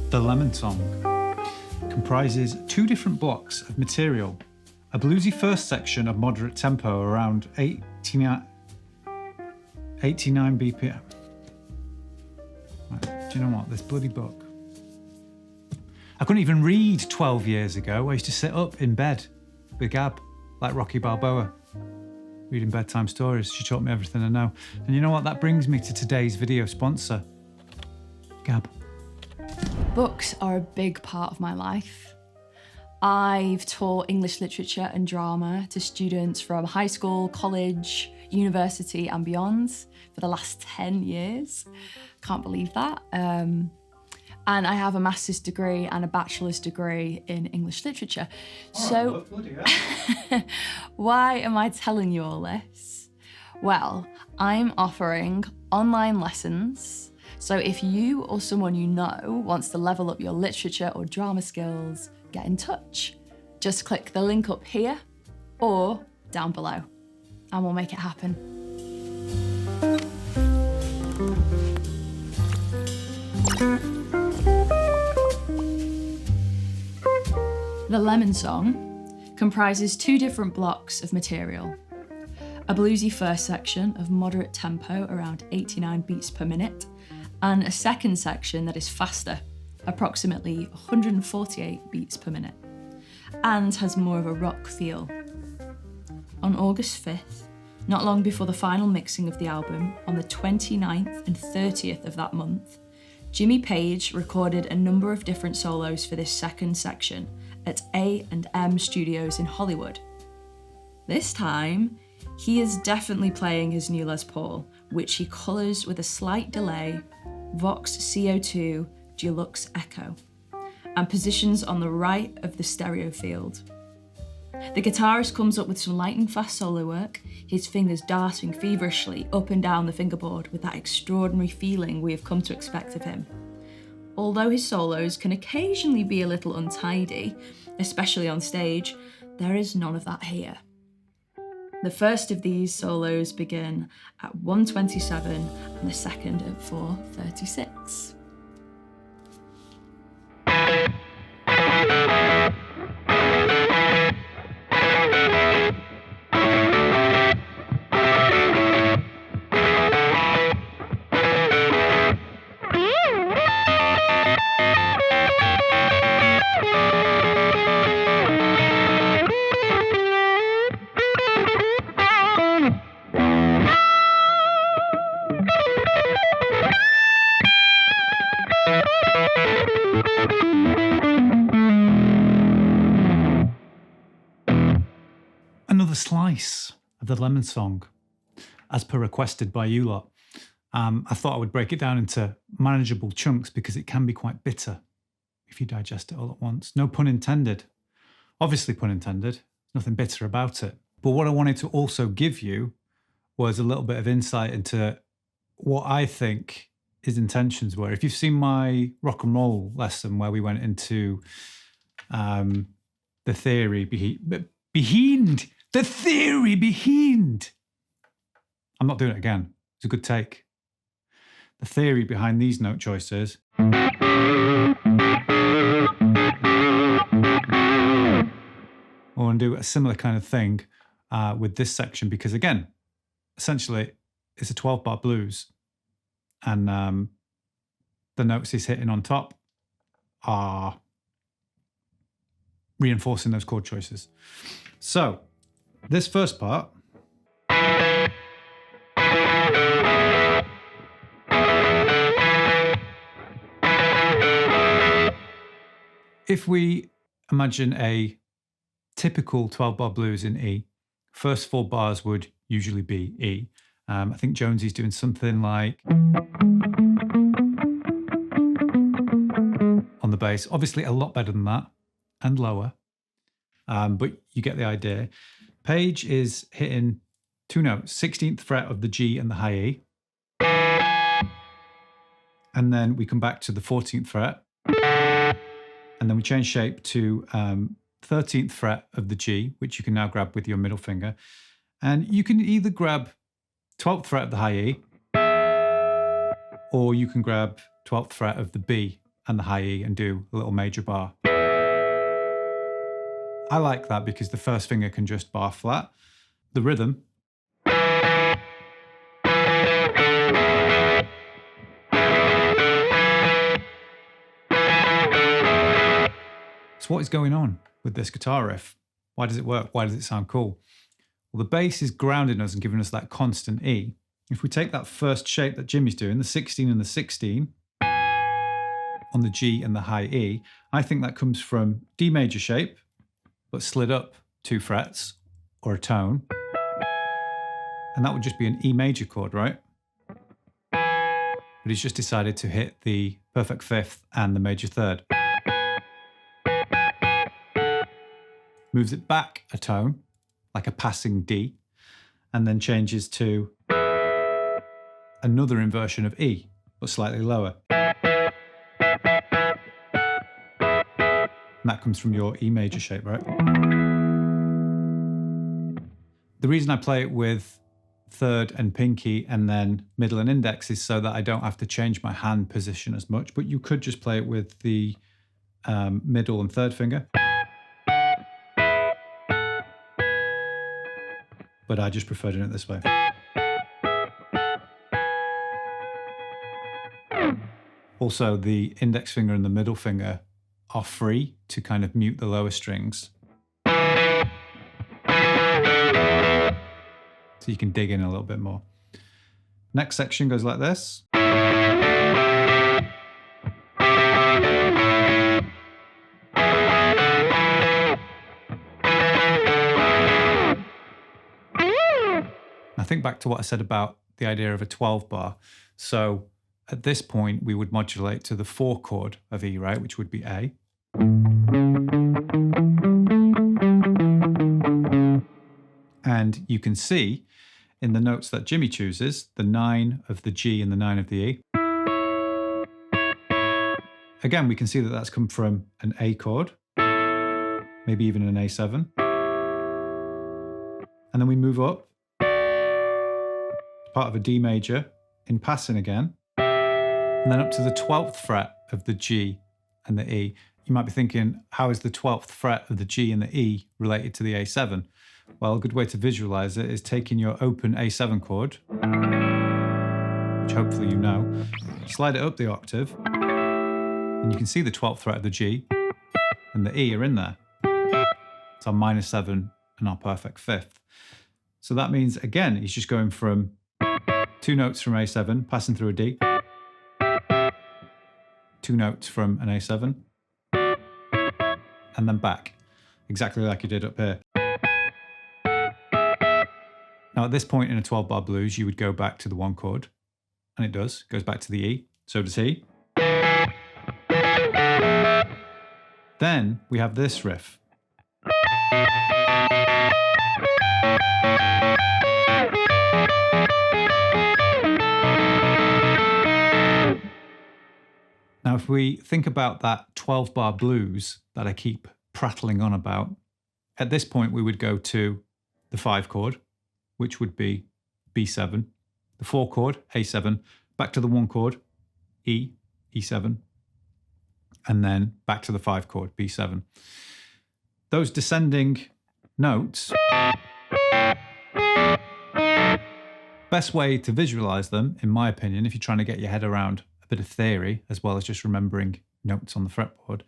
The Lemon Song comprises 2 different blocks of material. A bluesy first section of moderate tempo around 89 BPM. Right, do you know what? This bloody book. I couldn't even read 12 years ago. I used to sit up in bed with Gab, like Rocky Balboa, reading bedtime stories. She taught me everything I know. And you know what? That brings me to today's video sponsor, Gab. Books are a big part of my life. I've taught English literature and drama to students from high school, college, university and beyond for the last 10 years. Can't believe that. And I have a master's degree and a bachelor's degree in English literature. So why am I telling you all this? Well, I'm offering online lessons. So if you or someone you know wants to level up your literature or drama skills, get in touch. Just click the link up here or down below and we'll make it happen. The Lemon Song comprises 2 different blocks of material. A bluesy first section of moderate tempo around 89 beats per minute, and a second section that is faster, approximately 148 beats per minute, and has more of a rock feel. On August 5th, not long before the final mixing of the album, on the 29th and 30th of that month, Jimmy Page recorded a number of different solos for this second section at A&M Studios in Hollywood. This time, he is definitely playing his new Les Paul, which he colours with a slight delay, Vox CO2 Deluxe Echo, and positions on the right of the stereo field. The guitarist comes up with some lightning fast solo work, his fingers darting feverishly up and down the fingerboard with that extraordinary feeling we have come to expect of him. Although his solos can occasionally be a little untidy, especially on stage, there is none of that here. The first of these solos begin at 1:27 and the second at 4:36. Another slice of the Lemon Song, as per requested by you lot. I thought I would break it down into manageable chunks because it can be quite bitter if you digest it all at once. No pun intended. Obviously pun intended. Nothing bitter about it. But what I wanted to also give you was a little bit of insight into what I think his intentions were. If you've seen my rock and roll lesson where we went into the theory behind. The theory behind. I'm not doing it again. It's a good take. The theory behind these note choices. I want to do a similar kind of thing with this section because, again, essentially, it's a 12-bar blues. And the notes he's hitting on top are reinforcing those chord choices. So, this first part if we imagine a typical 12-bar blues in E, first 4 bars would usually be E. I think Jonesy's doing something like on the bass, obviously a lot better than that and lower. But you get the idea. Page is hitting 2 notes, 16th fret of the G and the high E. And then we come back to the 14th fret. And then we change shape to 13th fret of the G, which you can now grab with your middle finger. And you can either grab 12th fret of the high E, or you can grab 12th fret of the B and the high E and do a little major bar. I like that because the first finger can just bar flat. The rhythm so what is going on with this guitar riff? Why does it work? Why does it sound cool? Well, the bass is grounding us and giving us that constant E. If we take that first shape that Jimmy's doing, the 16 and the 16, on the G and the high E, I think that comes from D major shape, but slid up 2 frets, or a tone. And that would just be an E major chord, right? But he's just decided to hit the perfect fifth and the major third. Moves it back a tone, like a passing D, and then changes to another inversion of E, but slightly lower. And that comes from your E major shape, right? The reason I play it with third and pinky and then middle and index is so that I don't have to change my hand position as much, but you could just play it with the middle and third finger. But I just prefer doing it this way. Also, the index finger and the middle finger are free to kind of mute the lower strings. So you can dig in a little bit more. Next section goes like this. I think back to what I said about the idea of a 12 bar. So at this point, we would modulate to the 4 chord of E, right, which would be A. And you can see in the notes that Jimmy chooses, the 9 of the G and the 9 of the E. Again, we can see that that's come from an A chord, maybe even an A7. And then we move up, part of a D major, in passing again, and then up to the 12th fret of the G and the E. You might be thinking, how is the 12th fret of the G and the E related to the A7? Well, a good way to visualize it is taking your open A7 chord, which hopefully you know, slide it up the octave, and you can see the 12th fret of the G and the E are in there. It's our -7 and our perfect fifth. So that means, again, he's just going from 2 notes from A7, passing through a D, 2 notes from an A7, and then back, exactly like you did up here. Now at this point in a 12-bar blues, you would go back to the 1 chord, and it does, goes back to the E, so does he. Then we have this riff. Now, if we think about that 12-bar blues that I keep prattling on about, at this point we would go to the 5 chord, which would be B7, the 4 chord, A7, back to the 1 chord, E, E7, and then back to the 5 chord, B7. Those descending notes, best way to visualize them, in my opinion, if you're trying to get your head around a bit of theory, as well as just remembering notes on the fretboard,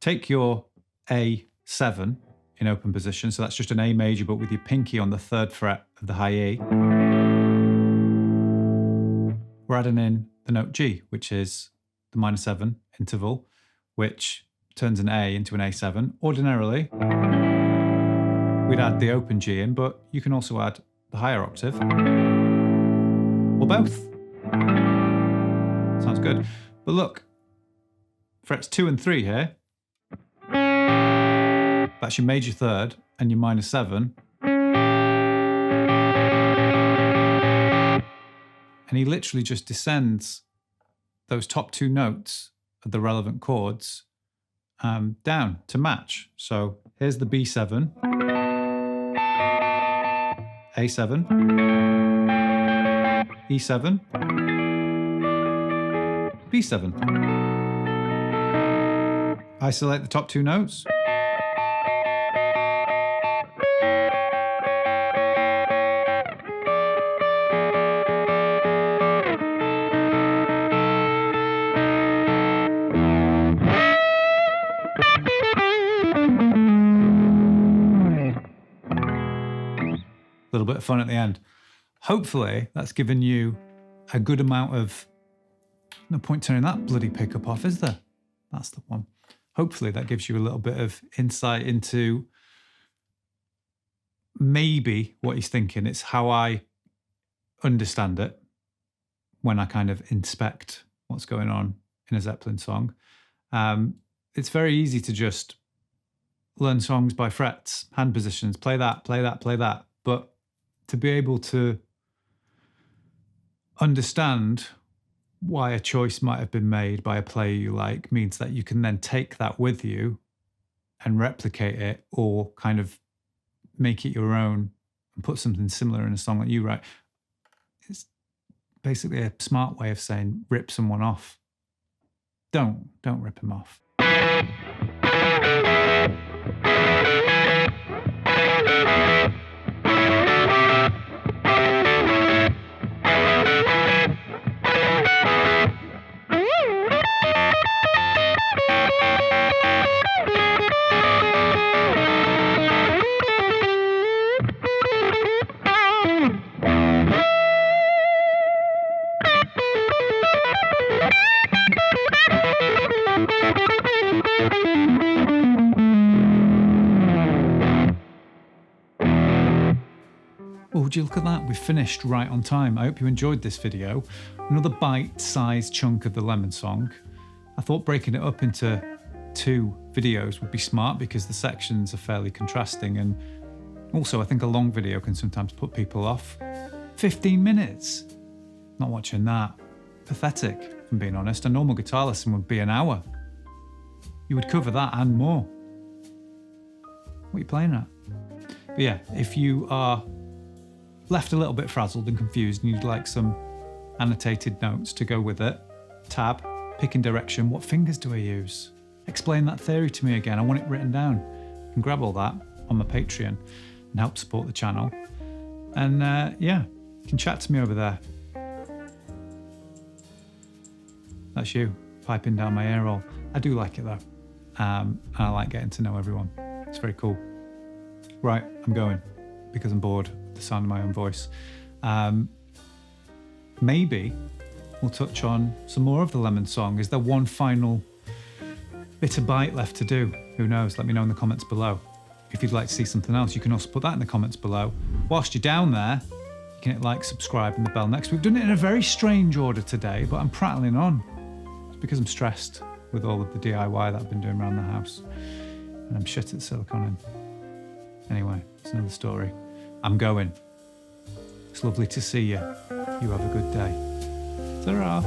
take your A7 in open position, so that's just an A major, but with your pinky on the 3rd fret of the high E. We're adding in the note G, which is the -7 interval, which turns an A into an A7. Ordinarily, we'd add the open G in, but you can also add the higher octave, or both. Sounds good. But look, frets 2 and 3 here, that's your major third and your -7. And he literally just descends those top 2 notes of the relevant chords down to match. So here's the B7, A7, E7, B7. Isolate the top two notes. A little bit of fun at the end. Hopefully that's given you a good amount of, no point turning that bloody pickup off, is there? That's the one. Hopefully that gives you a little bit of insight into maybe what he's thinking. It's how I understand it when I kind of inspect what's going on in a Zeppelin song. It's very easy to just learn songs by frets, hand positions, play that, play that, play that. But to be able to understand why a choice might have been made by a player you like means that you can then take that with you and replicate it, or kind of make it your own and put something similar in a song that you write. It's basically a smart way of saying rip someone off. Don't rip him off. Oh, would you look at that? We've finished right on time. I hope you enjoyed this video. Another bite-sized chunk of the Lemon song. I thought breaking it up into 2 videos would be smart because the sections are fairly contrasting, and also I think a long video can sometimes put people off. 15 minutes. Not watching that. Pathetic, if I'm being honest. A normal guitar lesson would be an hour. You would cover that and more. What are you playing at? But yeah, if you are left a little bit frazzled and confused and you'd like some annotated notes to go with it, tab, picking direction, what fingers do I use? Explain that theory to me again, I want it written down. You can grab all that on my Patreon and help support the channel. And yeah, you can chat to me over there. That's you, piping down my ear roll. I do like it though. And I like getting to know everyone. It's very cool. Right, I'm going because I'm bored of the sound of my own voice. Maybe we'll touch on some more of the Lemon song. Is there one final bit of bite left to do? Who knows? Let me know in the comments below. If you'd like to see something else, you can also put that in the comments below. Whilst you're down there, you can hit like, subscribe, and the bell next. We've done it in a very strange order today, but I'm prattling on. It's because I'm stressed with all of the DIY that I've been doing around the house. And I'm shit at siliconing. Anyway, it's another story. I'm going. It's lovely to see you. You have a good day. Ta-ra.